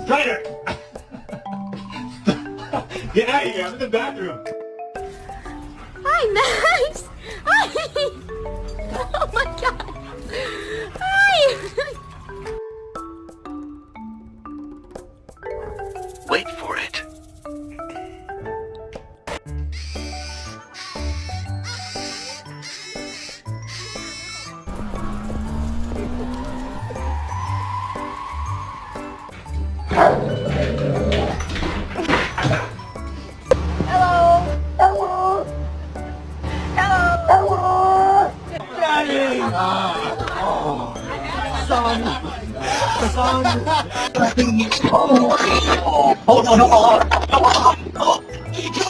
Strider! Get out of here, I'm in the bathroom. Hi, Max! Hi! Oh my god! Hi! Wait for it. Hold on.